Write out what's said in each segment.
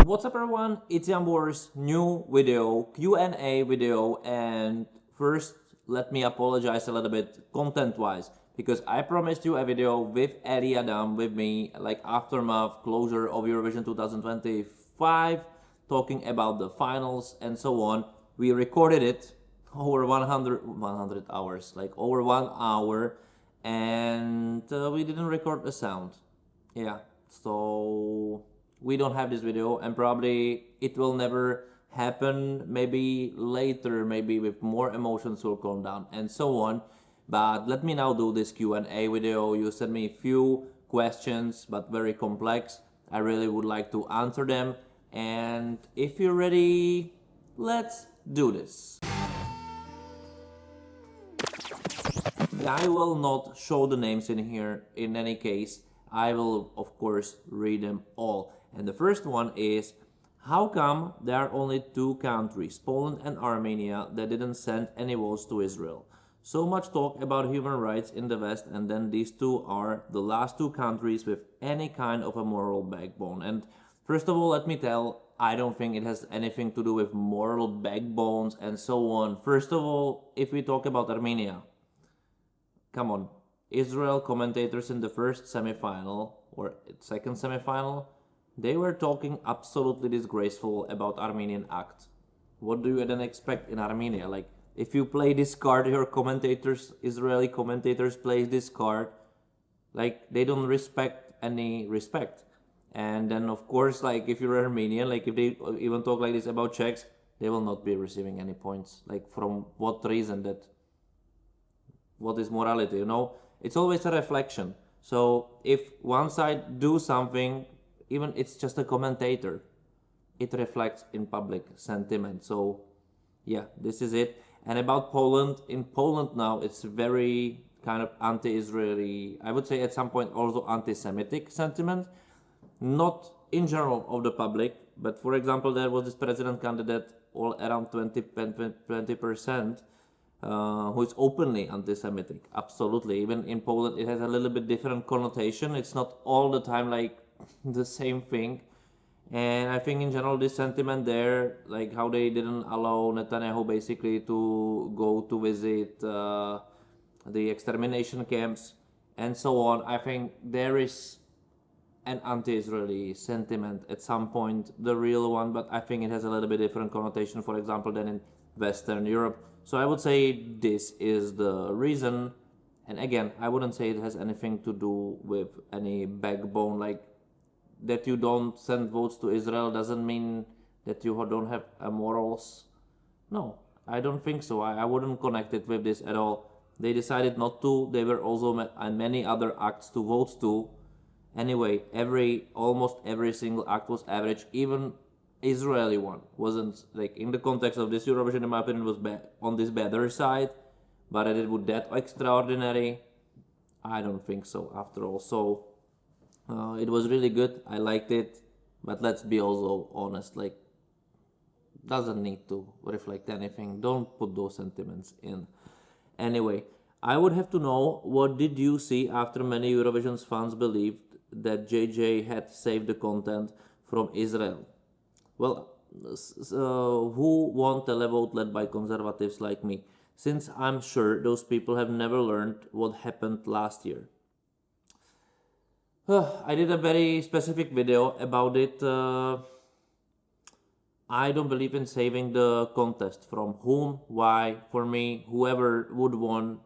What's up everyone, it's Jambor's new video, Q&A video, and first let me apologize a little bit content-wise, because I promised you a video with Eddie Adam, with me, like aftermath, closure of Eurovision 2025, talking about the finals and so on. We recorded it over 100 hours, like over 1 hour, and we didn't record the sound. Yeah, so we don't have this video, and probably it will never happen. Maybe later, maybe with more emotions will calm down and so on. But let me now do this Q&A video. You sent me a few questions, but very complex. I really would like to answer them, and if you're ready, let's do this. I will not show the names in here in any case. I will of course read them all. And the first one is, how come there are only two countries, Poland and Armenia, that didn't send any votes to Israel? So much talk about human rights in the West, and then these two are the last two countries with any kind of a moral backbone. And first of all, let me tell, I don't think it has anything to do with moral backbones and so on. First of all, if we talk about Armenia, come on, Israel commentators in the first semifinal or second semifinal, they were talking absolutely disgraceful about Armenian act. What do you then expect in Armenia? Like, if you play this card, your commentators, Israeli commentators play this card, like they don't respect any respect. And then of course, like if you're Armenian, like if they even talk like this about Czechs, they will not be receiving any points. Like from what reason? That what is morality, you know? It's always a reflection. So if one side do something, even it's just a commentator, it reflects in public sentiment. So yeah, this is it. And about Poland, in Poland now, it's very kind of anti-Israeli, I would say at some point also anti-Semitic sentiment. Not in general of the public, but for example, there was this president candidate, all around 20%, who is openly anti-Semitic. Absolutely. Even in Poland, it has a little bit different connotation. It's not all the time like the same thing. And I think in general, this sentiment there, like how they didn't allow Netanyahu basically to go to visit the extermination camps and so on, I think there is an anti-Israeli sentiment at some point, the real one, but I think it has a little bit different connotation, for example, than in Western Europe. So I would say this is the reason. And again, I wouldn't say it has anything to do with any backbone, like that you don't send votes to Israel doesn't mean that you don't have morals. No, I don't think so. I wouldn't connect it with this at all. They decided not to. There were also many other acts to vote to. Anyway, almost every single act was average. Even Israeli one wasn't, like in the context of this Eurovision, in my opinion, was on this better side, but that it would that extraordinary, I don't think so after all. So it was really good. I liked it, but let's be also honest, like doesn't need to reflect anything. Don't put those sentiments in. Anyway, I would have to know, what did you see after many Eurovision's fans believed that JJ had saved the content from Israel? Well, who won televote led by conservatives like me? Since I'm sure those people have never learned what happened last year. I did a very specific video about it. I don't believe in saving the contest. From whom, why, for me, whoever would won.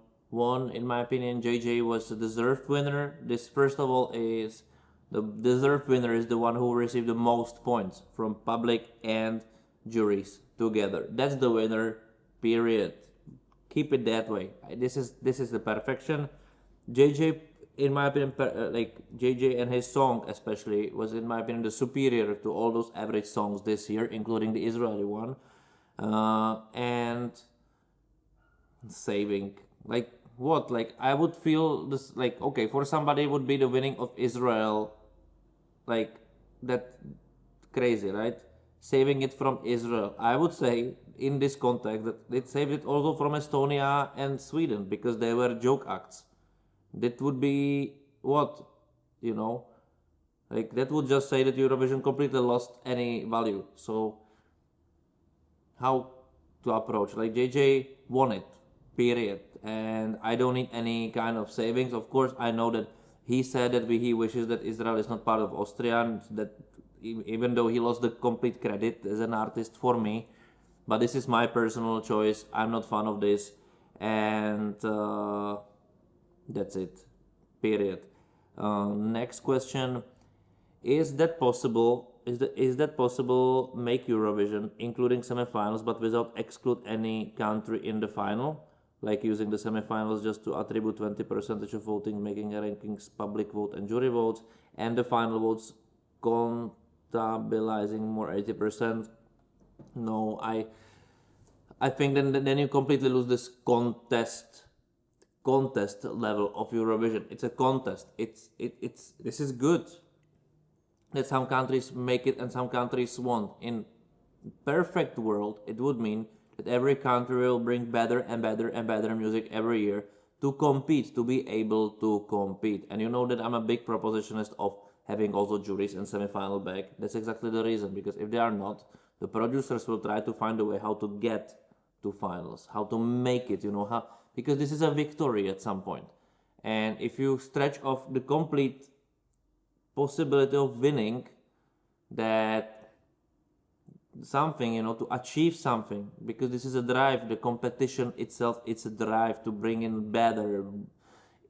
In my opinion, JJ was a deserved winner. This, first of all, is the deserved winner is the one who received the most points from public and juries together. That's the winner, period. Keep it that way. This is the perfection. JJ, in my opinion, like JJ and his song especially, was in my opinion the superior to all those average songs this year, including the Israeli one. And saving, like what? Like I would feel this, like okay, for somebody it would be the winning of Israel, like that crazy, right? Saving it from Israel. I would say in this context that they saved it also from Estonia and Sweden, because they were joke acts. That would be what, you know, Like that would just say that Eurovision completely lost any value. So how to approach? Like JJ won it, period. And I don't need any kind of savings. Of course, I know that he said that he wishes that Israel is not part of Austria, and that even though he lost the complete credit as an artist for me, but this is my personal choice. I'm not fan of this, and that's it. Period. Next question: is that possible? Is that possible? Make Eurovision, including semifinals, but without exclude any country in the final, like using the semifinals just to attribute 20% of voting, making rankings public vote and jury votes, and the final votes contabilizing more 80%. No, I think then you completely lose this contest level of Eurovision. It's a contest. It's this is good that some countries make it and some countries won't. In perfect world, it would mean that every country will bring better and better and better music every year to compete, to be able to compete. And you know that I'm a big propositionist of having also juries and semi-final back. That's exactly the reason, because if they are not, the producers will try to find a way how to get to finals, how to make it, how, because this is a victory at some point. And if you stretch off the complete possibility of winning, that something, to achieve something, because this is a drive, the competition itself, it's a drive to bring in better,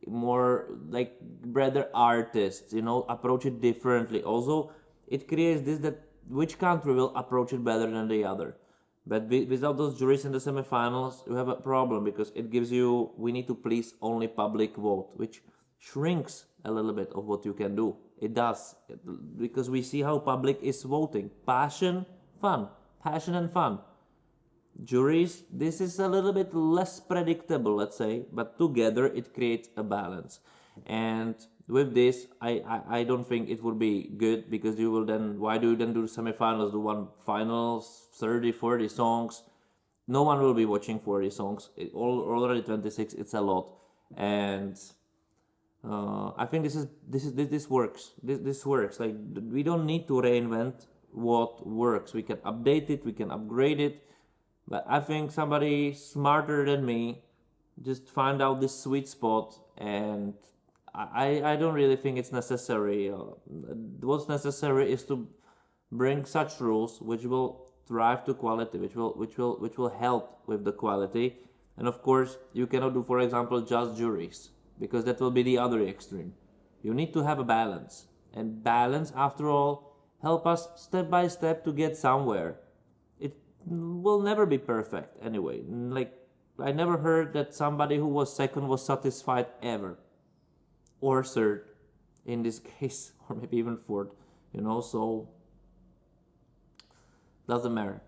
more like better artists, approach it differently. Also, it creates this, that which country will approach it better than the other. But without those juries in the semifinals, you have a problem, because it gives you, we need to please only public vote, which shrinks a little bit of what you can do. It does, because we see how public is voting. Passion, fun. Passion and fun. Juries, this is a little bit less predictable, let's say, but together it creates a balance. And with this, I don't think it would be good, because you will then, why do you then do semifinals, do one finals, 30, 40 songs? No one will be watching 40 songs. Already 26, it's a lot. And I think this works. This works. Like, we don't need to reinvent what works. We can update it, we can upgrade it. But I think somebody smarter than me just find out this sweet spot, and I don't really think it's necessary. What's necessary is to bring such rules which will drive to quality, which will help with the quality. And of course, you cannot do, for example, just juries, because that will be the other extreme. You need to have a balance, and balance, after all, help us step by step to get somewhere. It will never be perfect anyway. Like, I never heard that somebody who was second was satisfied ever, or third in this case, or maybe even fourth, so doesn't matter.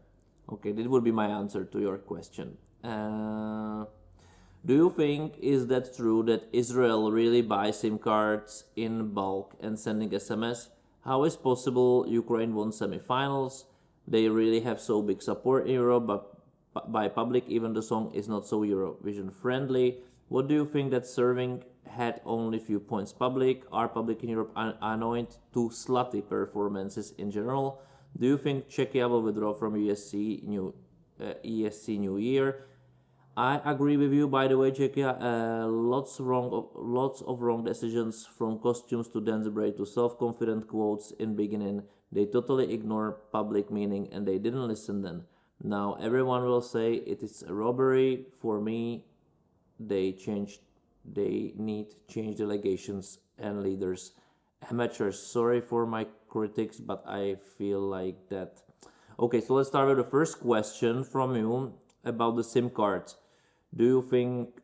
Okay, that would be my answer to your question. Do you think, is that true, that Israel really buys SIM cards in bulk and sending SMS? How is possible Ukraine won semifinals? They really have so big support in Europe, but by public, even the song is not so Eurovision friendly. What do you think that serving had only few points public? Are public in Europe annoyed to slutty performances in general? Do you think Czechia will withdraw from ESC New Year? I agree with you, by the way, Czechia. Lots of wrong decisions, from costumes to dance break to self-confident quotes in beginning. They totally ignore public meaning, and they didn't listen then. Now everyone will say it is a robbery. For me, they need change delegations and leaders. Amateurs, sorry for my critics, but I feel like that. Okay, so let's start with the first question from you about the SIM cards. Do you think,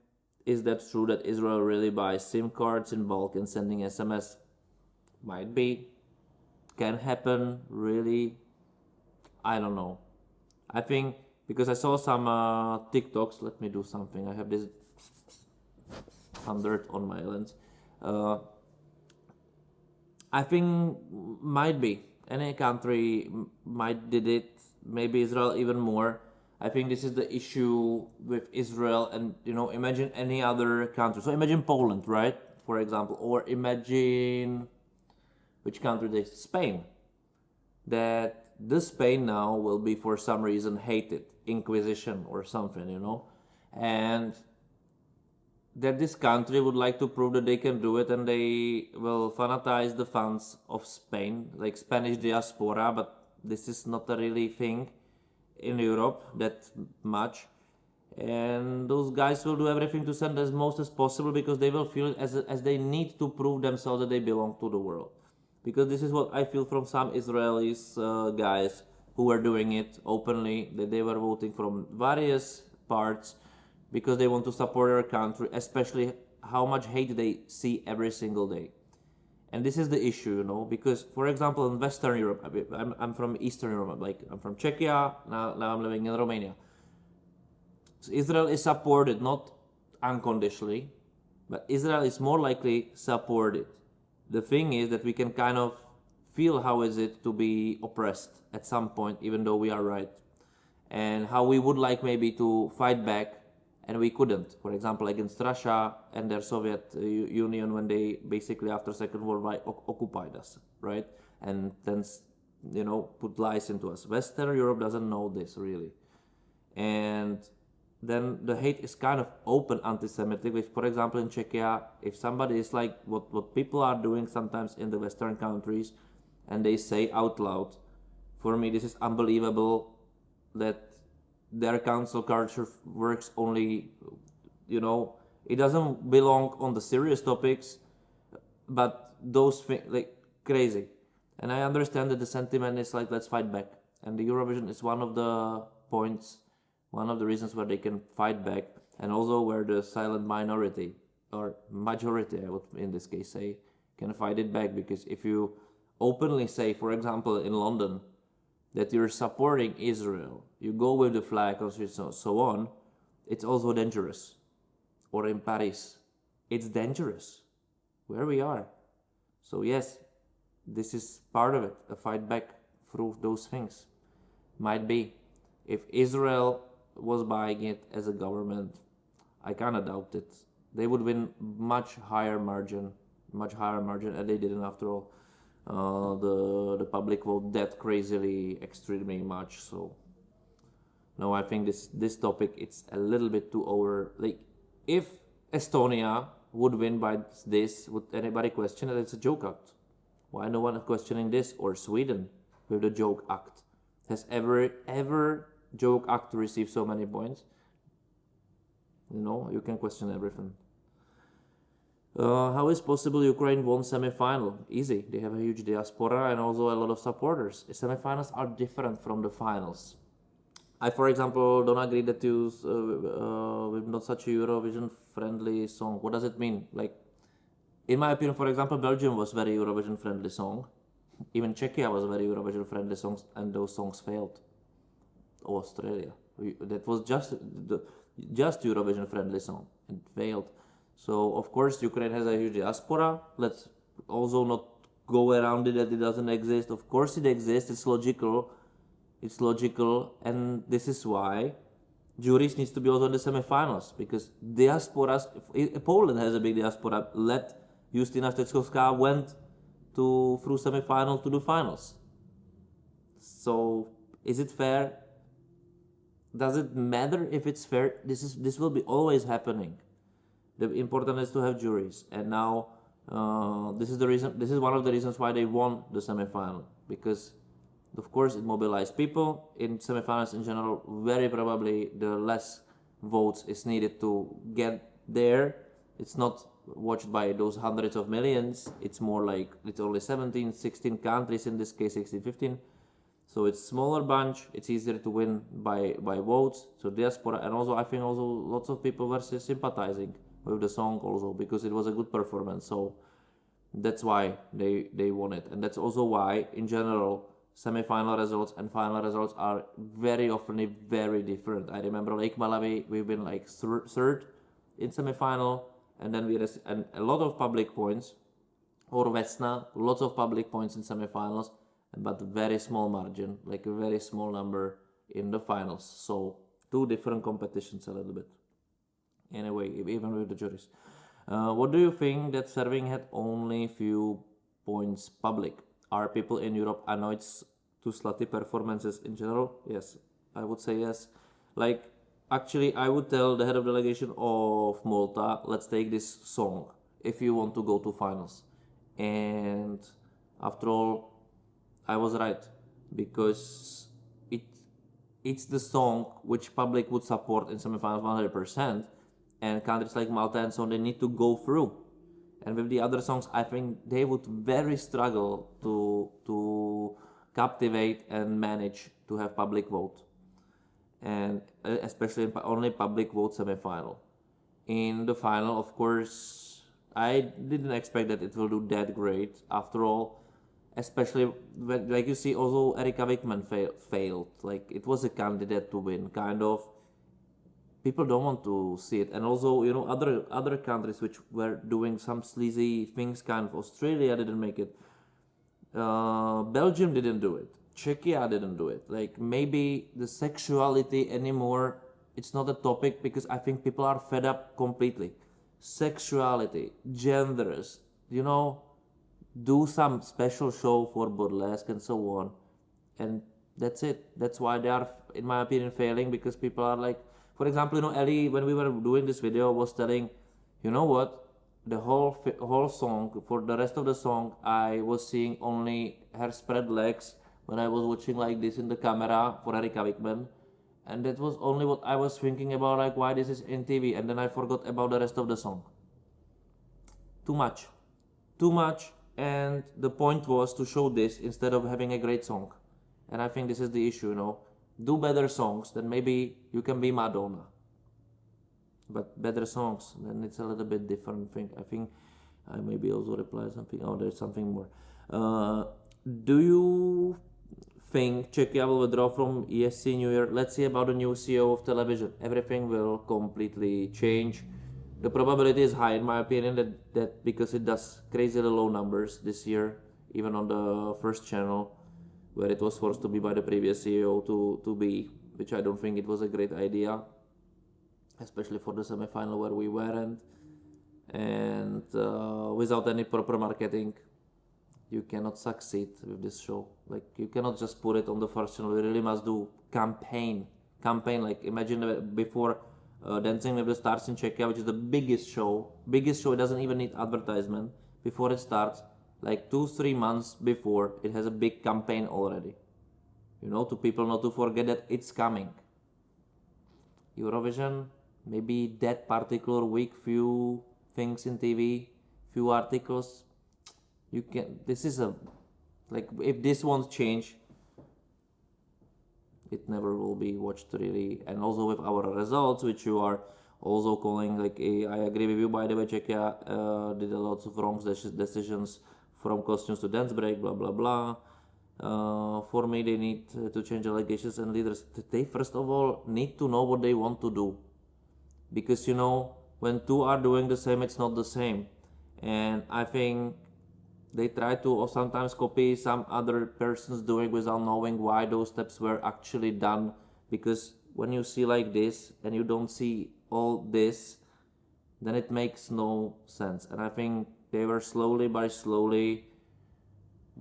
is that true, that Israel really buys SIM cards in bulk and sending SMS? Might be. Can happen, really. I don't know. I think, because I saw some TikToks, let me do something. I have this dirt on my lens. I think might be. Any country might did it. Maybe Israel even more. I think this is the issue with Israel, and imagine any other country. So imagine Poland, right? For example, or imagine Which country? This Spain. That this Spain now will be for some reason hated, Inquisition or something, and that this country would like to prove that they can do it, and they will fanatize the fans of Spain, like Spanish diaspora, but this is not a really thing in Europe that much. And those guys will do everything to send as most as possible because they will feel as they need to prove themselves that they belong to the world. Because this is what I feel from some Israelis guys who were doing it openly, that they were voting from various parts because they want to support their country, especially how much hate they see every single day. And this is the issue, because, for example, in Western Europe, I'm from Eastern Europe, like I'm from Czechia, now I'm living in Romania. So Israel is supported, not unconditionally, but Israel is more likely supported. The thing is that we can kind of feel how is it to be oppressed at some point, even though we are right, and how we would like maybe to fight back, and we couldn't. For example, against Russia and their Soviet Union when they basically after Second World War occupied us, right? And then, put lies into us. Western Europe doesn't know this really. And then the hate is kind of open anti-Semitic, which, for example, in Czechia, if somebody is like what people are doing sometimes in the Western countries, and they say out loud, for me this is unbelievable that their council culture works only, it doesn't belong on the serious topics, but those things, like, crazy. And I understand that the sentiment is like, let's fight back. And the Eurovision is one of the points, one of the reasons where they can fight back, and also where the silent minority, or majority, I would in this case say, can fight it back. Because if you openly say, for example, in London, that you're supporting Israel, you go with the flag and so on, it's also dangerous. Or in Paris, it's dangerous, where we are. So yes, this is part of it, a fight back through those things. Might be. If Israel was buying it as a government, I kind of doubt it. They would win much higher margin, and they didn't after all. The public vote that crazily, extremely much. So no, I think this topic, it's a little bit too over. Like, if Estonia would win by this, would anybody question it? It's a joke act. Why no one is questioning this? Or Sweden with the joke act. Has ever joke act received so many points? You can question everything. How is possible Ukraine won semi-final? Easy. They have a huge diaspora and also a lot of supporters. Semi-finals are different from the finals. I, for example, don't agree that you with not such a Eurovision-friendly song. What does it mean? Like, in my opinion, for example, Belgium was very Eurovision-friendly song. Even Czechia was very Eurovision-friendly songs, and those songs failed. Australia, that was just Eurovision-friendly song, and failed. So, of course, Ukraine has a huge diaspora. Let's also not go around it that it doesn't exist. Of course it exists. It's logical. And this is why juries needs to be also in the semifinals, because diasporas, Poland has a big diaspora. Justyna Steckovská went through semifinal to the finals. So, is it fair? Does it matter if it's fair? This will be always happening. The important is to have juries, and now this is the reason. This is one of the reasons why they won the semifinal, because, of course, it mobilized people. In semifinals in general, very probably the less votes is needed to get there. It's not watched by those hundreds of millions. It's more like it's only 17, 16 countries in this case, 16, 15. So it's smaller bunch. It's easier to win by votes. So diaspora, and also I think also lots of people were sympathizing with the song also, because it was a good performance. So that's why they won it. And that's also why, in general, semi-final results and final results are very often very different. I remember Lake Malawi, we've been like third in semi-final, and then and a lot of public points. Or Vesna, lots of public points in semi-finals, but very small margin, like a very small number in the finals. So two different competitions a little bit. Anyway, even with the juries. What do you think that serving had only few points public. Are people in Europe annoyed to slutty performances in general? Yes, I would say yes. Like, actually, I would tell the head of delegation of Malta, let's take this song if you want to go to finals. And after all, I was right, because it's the song which public would support in semifinals 100%, and countries like Malta and so on, they need to go through. And with the other songs, I think they would very struggle to captivate and manage to have public vote, and especially in only public vote semifinal. In the final, of course, I didn't expect that it will do that great. After all, especially when, like you see, also Erika Wickman failed. Like, it was a candidate to win, kind of. People don't want to see it, and also, you know, other countries which were doing some sleazy things, kind of. Australia didn't make it. Belgium didn't do it. Czechia didn't do it. Like, maybe the sexuality anymore, it's not a topic, because I think people are fed up completely. Sexuality, genders, you know, do some special show for burlesque and so on, and that's it. That's why they are, in my opinion, failing, because people are like, for example, you know, Ellie, when we were doing this video, was telling, you know what, the whole song, for the rest of the song, I was seeing only her spread legs when I was watching like this in the camera for Erika Wickman, and that was only what I was thinking about, like, why this is in TV, and then I forgot about the rest of the song. Too much, and the point was to show this instead of having a great song, and I think this is the issue, you know. Do better songs, then maybe you can be Madonna. But better songs, then it's a little bit different thing. I think I maybe also reply something. Oh, there's something more. Do you think Czechia will withdraw from ESC New Year? Let's see about the new CEO of television. Everything will completely change. The probability is high, in my opinion, that because it does crazily low numbers this year, even on the first channel, where it was forced to be by the previous CEO to be, which I don't think it was a great idea, especially for the semi-final where we weren't. And without any proper marketing, you cannot succeed with this show. Like, you cannot just put it on the first channel. You really must do campaign. Like, imagine before Dancing with the Stars in Czechia, which is the biggest show. It doesn't even need advertisement. Before it starts, like 2-3 months before, it has a big campaign already, you know, to people not to forget that it's coming. Eurovision, maybe that particular week, few things in TV, few articles. You can, this is a, like, if this won't change, it never will be watched really. And also with our results, which you are also calling, like, I agree with you, by the way, Czechia did a lot of wrong decisions, from costumes to dance break, blah blah blah. For me, they need to change delegations and leaders. They first of all need to know what they want to do, because, you know, when two are doing the same, it's not the same. And I think they try to, or sometimes copy some other person's doing without knowing why those steps were actually done. Because when you see like this and you don't see all this, then it makes no sense. And I think they were slowly by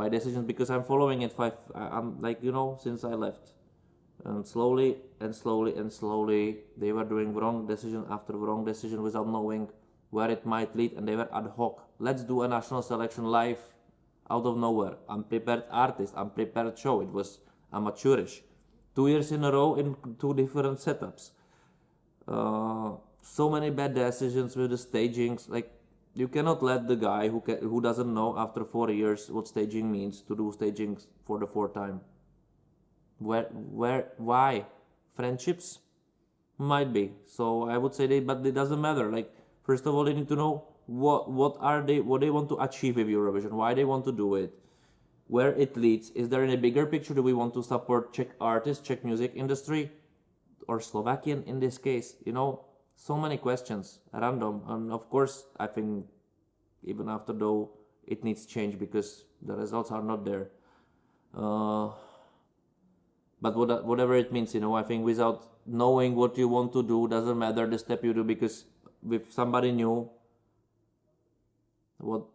decisions, because I'm following it I'm like, you know, since I left, and slowly they were doing wrong decision after wrong decision without knowing where it might lead, and they were ad hoc. Let's do a national selection live out of nowhere. Unprepared artist, unprepared show. It was amateurish. 2 years in a row in 2 different setups. So many bad decisions with the stagings. Like, you cannot let the guy who doesn't know after 4 years what staging means to do staging for the 4th time. Why? Friendships? Might be. So I would say but it doesn't matter. Like, first of all, they need to know what they want to achieve with Eurovision, why they want to do it, where it leads. Is there in a bigger picture, do we want to support Czech artists, Czech music industry, or Slovakian in this case? You know, so many questions, random. And of course, I think even after though, it needs change because the results are not there. But whatever it means, you know, I think without knowing what you want to do, doesn't matter the step you do, because with somebody new, what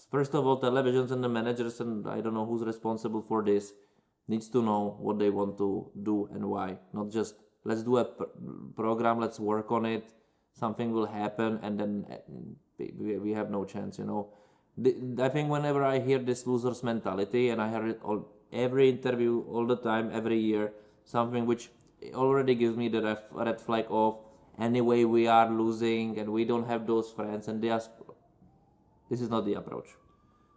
First of all, televisions and the managers, and I don't know who's responsible for this, needs to know what they want to do and why. Not just let's do a program, let's work on it, something will happen, and then we have no chance. I think whenever I hear this losers mentality, and I hear it every interview, all the time, every year, something which already gives me the red flag of anyway we are losing and we don't have those friends, and this is not the approach.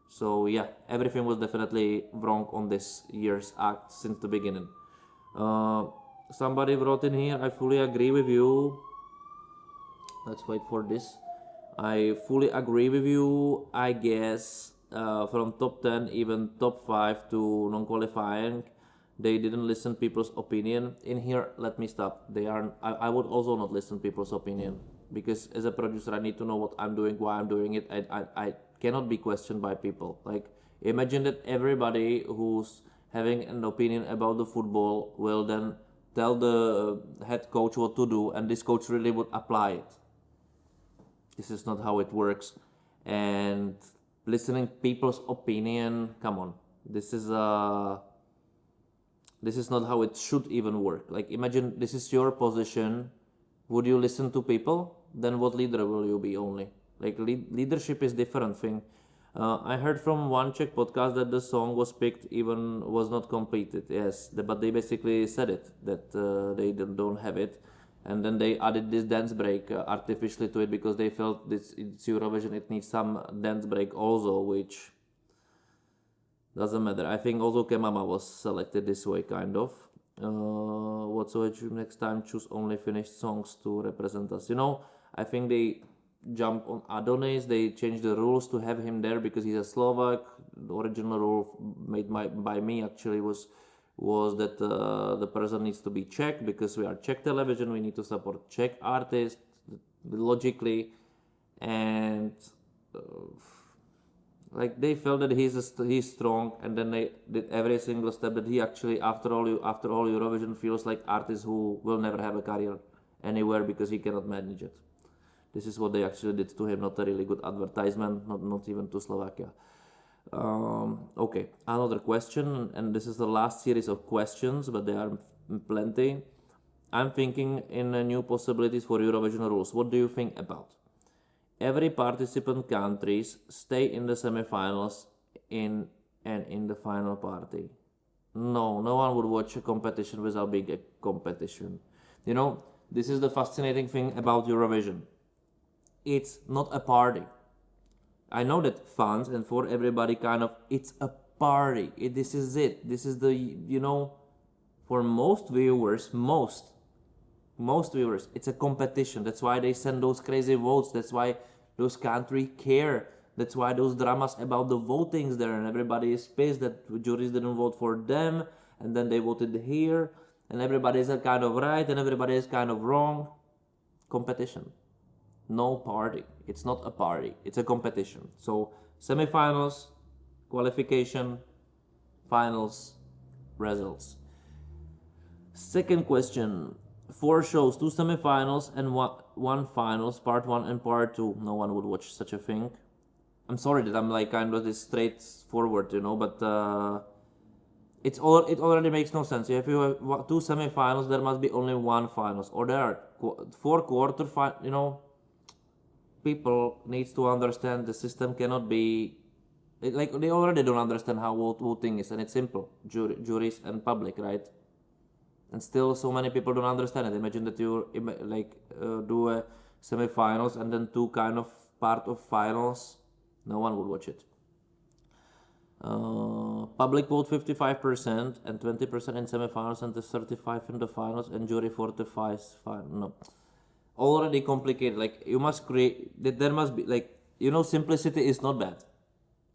So yeah, everything was definitely wrong on this year's act since the beginning. Somebody wrote in here, I fully agree with you. Let's wait for this. I fully agree with you. I guess from top 10, even top 5 to non-qualifying, they didn't listen people's opinion. In here, let me stop. I would also not listen people's opinion, because as a producer I need to know what I'm doing, why I'm doing it. I cannot be questioned by people. Like, imagine that everybody who's having an opinion about the football will then tell the head coach what to do, and this coach really would apply it. This is not how it works. And listening people's opinion, come on, this is not how it should even work. Like, imagine this is your position. Would you listen to people? Then what leader will you be only? Like, leadership is different thing. I heard from one Czech podcast that the song was picked even was not completed. Yes, but they basically said it, that they don't have it. And then they added this dance break artificially to it, because they felt it's Eurovision, it needs some dance break also, which doesn't matter. I think also Kemama was selected this way, kind of. Whatsoever next time choose only finished songs to represent us. I think they jump on Adonis. They changed the rules to have him there because he's a Slovak. The original rule made by me actually was that the person needs to be Czech, because we are Czech television. We need to support Czech artists logically, and like they felt that he's strong, and then they did every single step that he actually after all Eurovision feels like artist who will never have a career anywhere because he cannot manage it. This is what they actually did to him. Not a really good advertisement, not even to Slovakia. Okay, another question, and this is the last series of questions, but there are plenty. I'm thinking in new possibilities for Eurovision rules. What do you think about? Every participant countries stay in the semifinals in the final party. No one would watch a competition without being a competition. This is the fascinating thing about Eurovision. It's not a party. I know that fans and for everybody it's a party. This is it. This is the, for most viewers, it's a competition. That's why they send those crazy votes. That's why those countries care. That's why those dramas about the votings there, and everybody is pissed that juries didn't vote for them, and then they voted here, and everybody is kind of right and everybody is kind of wrong. Competition. No party. It's not a party. It's a competition. So semifinals, qualification, finals, results. Second question. 4 shows, 2 semifinals and one finals, part 1 and part 2. No one would watch such a thing. I'm sorry that I'm like kind of this straightforward, but it already makes no sense. If you have 2 semifinals, there must be only 1 finals, or there are 4 quarterfinals. People needs to understand the system cannot be like they already don't understand how voting is, and it's simple: juries and public, right? And still, so many people don't understand it. Imagine that you do a semifinals and then 2 kind of part of finals. No one would watch it. Public vote 55% and 20% in semifinals and 35% in the finals, and jury 45%. No. Already complicated. Like, you must create that there must be simplicity is not bad,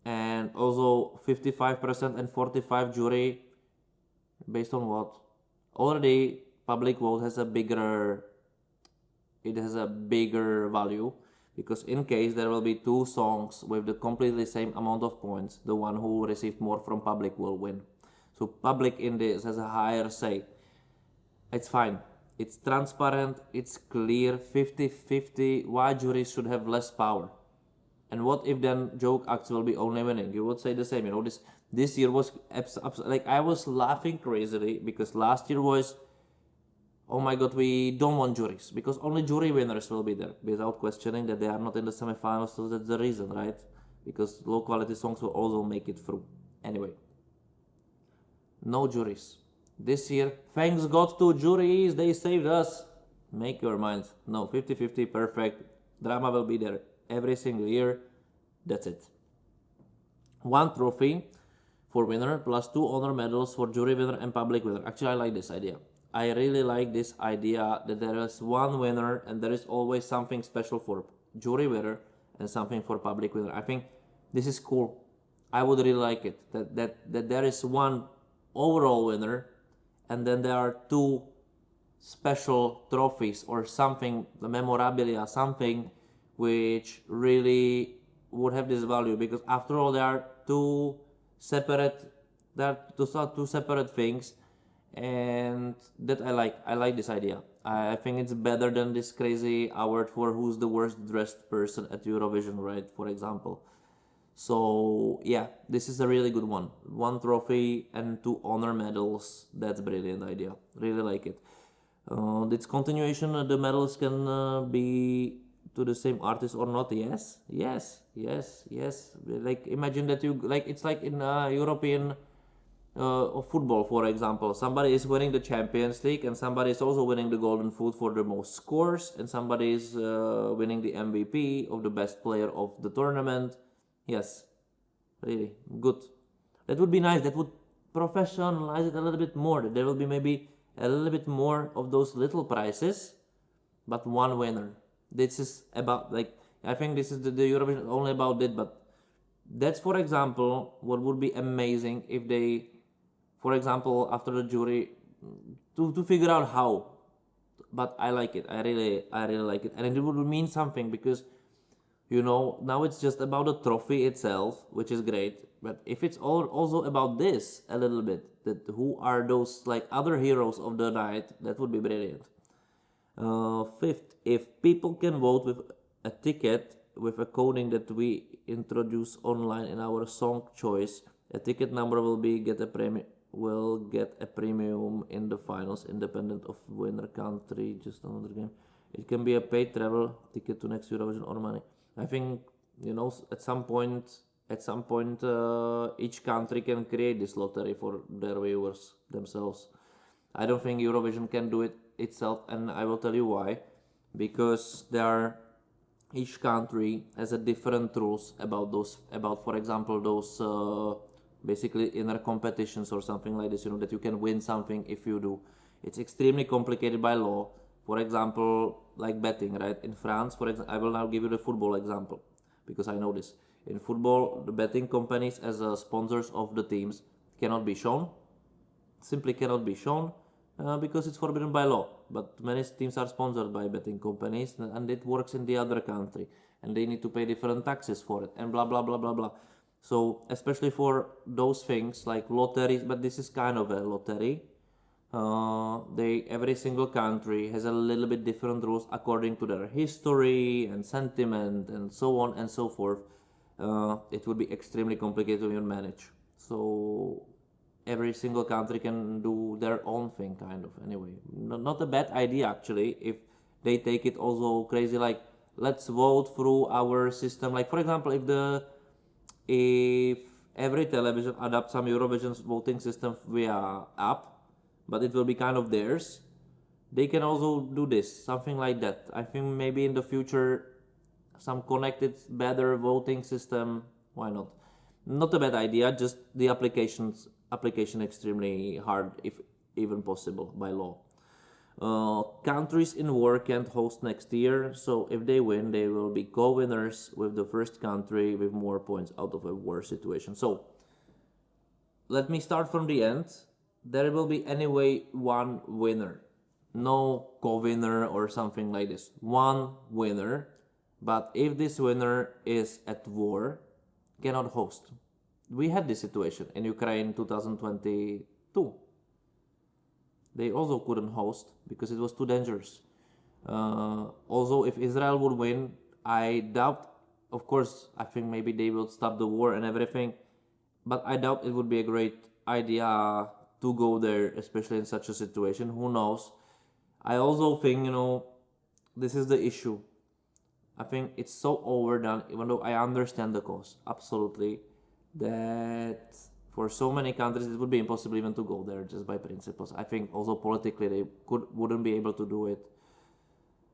and also 55% and 45% jury based on what? Already public vote has a bigger value, because in case there will be 2 songs with the completely same amount of points, the one who received more from public will win. So public in this has a higher say. It's fine. It's transparent, it's clear, 50-50. Why juries should have less power? And what if then joke acts will be only winning? You would say the same. This year was like I was laughing crazily because last year was, oh my god, we don't want juries because only jury winners will be there without questioning that they are not in the semifinals. So that's the reason, right? Because low quality songs will also make it through. Anyway, no juries. This year, thanks God to juries, they saved us. Make your mind. No, 50-50, perfect. Drama will be there every single year. That's it. 1 trophy for winner plus 2 honor medals for jury winner and public winner. Actually, I like this idea. I really like this idea that there is one winner and there is always something special for jury winner and something for public winner. I think this is cool. I would really like it. That there is one overall winner and then there are 2 special trophies or something, the memorabilia, something which really would have this value, because after all there are two separate things, and that I like this idea. I think it's better than this crazy award for who's the worst dressed person at Eurovision, right, for example. So yeah, this is a really good one. 1 trophy and 2 honor medals. That's a brilliant idea. Really like it. Its continuation, the medals can be to the same artist or not. Yes. Like imagine that you like it's like in European football, for example. Somebody is winning the Champions League and somebody is also winning the Golden Foot for the most scores, and somebody is winning the MVP of the best player of the tournament. Yes, really good. That would be nice. That would professionalize it a little bit more. There will be maybe a little bit more of those little prizes, but one winner. This is about, like, I think this is the Eurovision is only about it, but that's, for example, what would be amazing if they, for example, after the jury, to figure out how. But I like it. I really like it, and it would mean something because, now it's just about the trophy itself, which is great. But if it's also about this a little bit, that who are those like other heroes of the night, that would be brilliant. 5th, if people can vote with a ticket with a coding that we introduce online in our song choice, a ticket number will get a premium in the finals, independent of winner country. Just another game. It can be a paid travel ticket to next Eurovision or money. I think at some point, each country can create this lottery for their viewers themselves. I don't think Eurovision can do it itself, and I will tell you why. Because each country has a different rules about for example, those basically inner competitions or something like this. That you can win something if you do. It's extremely complicated by law. For example, like betting, right? In France, for example, I will now give you the football example because I know this. In football, the betting companies as sponsors of the teams cannot be shown. Simply cannot be shown because it's forbidden by law. But many teams are sponsored by betting companies, and it works in the other country, and they need to pay different taxes for it, and blah blah blah blah blah. So especially for those things like lotteries, but this is kind of a lottery. Every single country has a little bit different rules according to their history and sentiment and so on and so forth. It would be extremely complicated to even manage. So every single country can do their own thing, kind of. Anyway, not a bad idea actually if they take it also crazy. Like, let's vote through our system. Like, for example, if every television adopts some Eurovision's voting system via app, but it will be kind of theirs, they can also do this, something like that. I think maybe in the future, some connected, better voting system. Why not? Not a bad idea. Just the application extremely hard, if even possible, by law. Countries in war can't host next year, so if they win, they will be co-winners with the first country with more points out of a war situation. So let me start from the end. There will be anyway one winner, no co-winner or something like this. One winner, but if this winner is at war, cannot host. We had this situation in Ukraine 2022. They also couldn't host because it was too dangerous. Also, if Israel would win, I doubt of course, I think maybe they will stop the war and everything, but I doubt it would be a great idea to go there, especially in such a situation. Who knows? I also think, this is the issue. I think it's so overdone, even though I understand the cause, absolutely, that for so many countries it would be impossible even to go there just by principles. I think also politically they wouldn't be able to do it.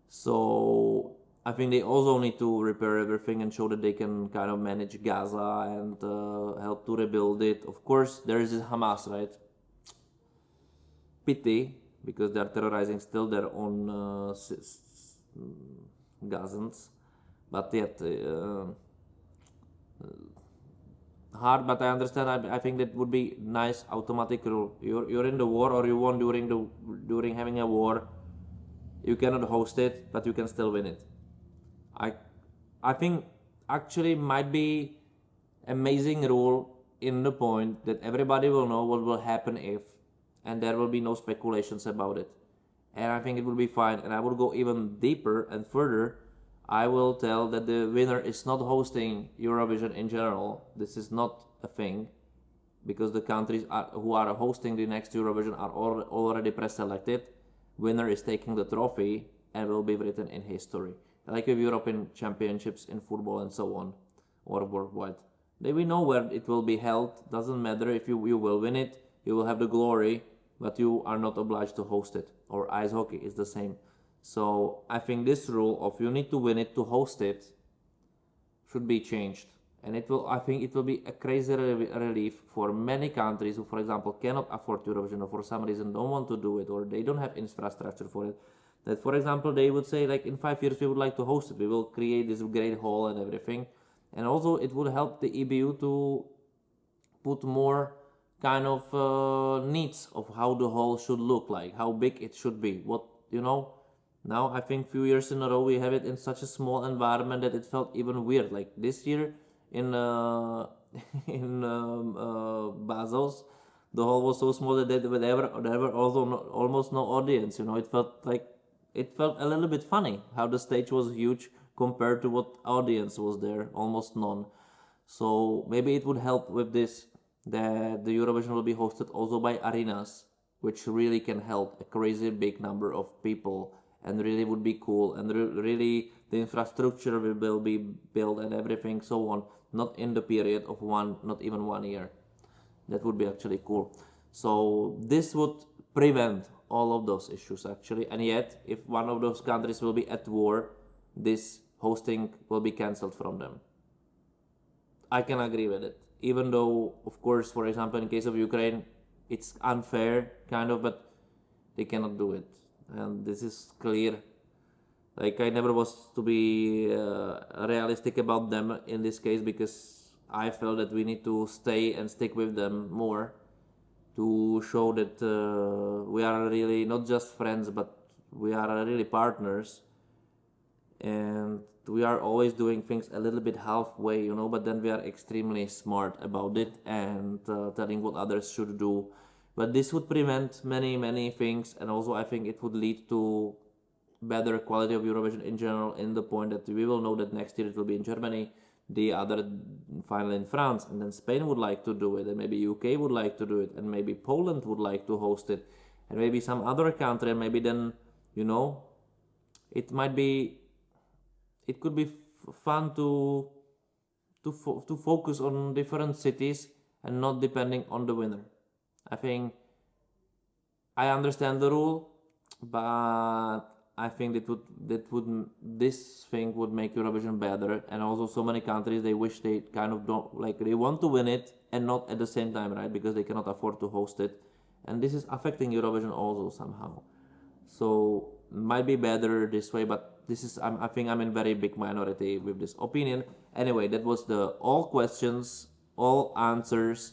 So I think they also need to repair everything and show that they can kind of manage Gaza and help to rebuild it. Of course, there is this Hamas, right? Pity, because they are terrorizing still their own Gazans. But yet, hard, but I understand. I think that would be nice automatic rule. You're in the war, or you won during having a war. You cannot host it, but you can still win it. I think actually might be amazing rule in the point that everybody will know what will happen if, and there will be no speculations about it. And I think it will be fine. And I will go even deeper and further. I will tell that the winner is not hosting Eurovision in general. This is not a thing, because the countries who are hosting the next Eurovision are already pre-selected. Winner is taking the trophy and will be written in history, like with European Championships in football and so on, or worldwide. We know where it will be held. Doesn't matter if you will win it. You will have the glory, but you are not obliged to host it. Or ice hockey is the same. So I think this rule of you need to win it to host it should be changed. And I think it will be a crazy relief for many countries who, for example, cannot afford Eurovision or for some reason don't want to do it, or they don't have infrastructure for it. That, for example, they would say, like, in 5 years we would like to host it. We will create this great hall and everything. And also it would help the EBU to put more kind of needs of how the hall should look like, how big it should be. Now I think few years in a row we have it in such a small environment that it felt even weird. Like this year in in Basel's, the hall was so small that there were also almost no audience. It felt a little bit funny how the stage was huge compared to what audience was there, almost none. So maybe it would help with this, that the Eurovision will be hosted also by arenas, which really can help a crazy big number of people, and really would be cool, and really the infrastructure will be built and everything so on, not in the period of not even 1 year. That would be actually cool. So this would prevent all of those issues actually, and yet if one of those countries will be at war, this hosting will be cancelled from them. I can agree with it, even though, of course, for example, in case of Ukraine, it's unfair, kind of, but they cannot do it. And this is clear. Like, I never was to be realistic about them in this case, because I felt that we need to stay and stick with them more to show that we are really not just friends, but we are really partners. And we are always doing things a little bit halfway, but then we are extremely smart about it and telling what others should do. But this would prevent many, many things, and also I think it would lead to better quality of Eurovision in general, in the point that we will know that next year it will be in Germany, the other final in France, and then Spain would like to do it, and maybe UK would like to do it, and maybe Poland would like to host it, and maybe some other country, and maybe then, it could be fun to focus on different cities and not depending on the winner. I think I understand the rule, but I think this thing would make Eurovision better. And also, so many countries, they wish they kind of don't, like, they want to win it and not at the same time, right? Because they cannot afford to host it, and this is affecting Eurovision also somehow. So might be better this way, but I think I'm in very big minority with this opinion. Anyway, that was all questions, all answers.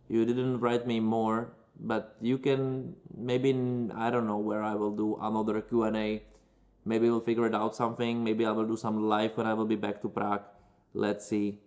You didn't write me more, but you can, maybe, I don't know where I will do another Q&A. Maybe we'll figure it out something. Maybe I will do some live when I will be back to Prague. Let's see.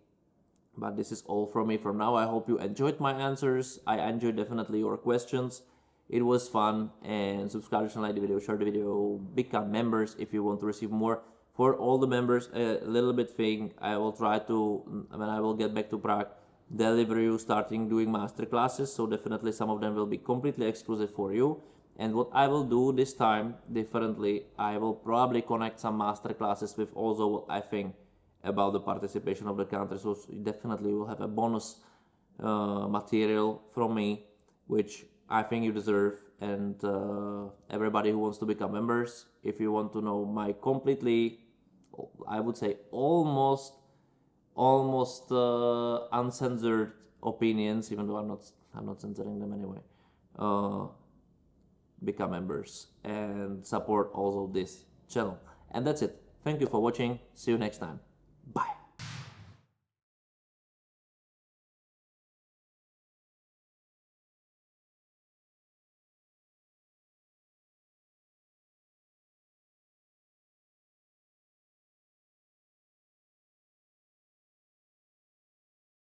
But this is all from me for now. I hope you enjoyed my answers. I enjoyed definitely your questions. It was fun, and subscribe to like the video, share the video, become members if you want to receive more For all the members, a little bit thing, I will try to, when I will get back to Prague, deliver you starting doing master classes. So definitely some of them will be completely exclusive for you. And what I will do this time differently, I will probably connect some master classes with also what I think about the participation of the country. So definitely you will have a bonus material from me, which I think you deserve. And everybody who wants to become members, if you want to know my completely, I would say almost uncensored opinions, even though I'm not censoring them anyway, become members and support also this channel. And that's it. Thank you for watching. See you next time. Bye.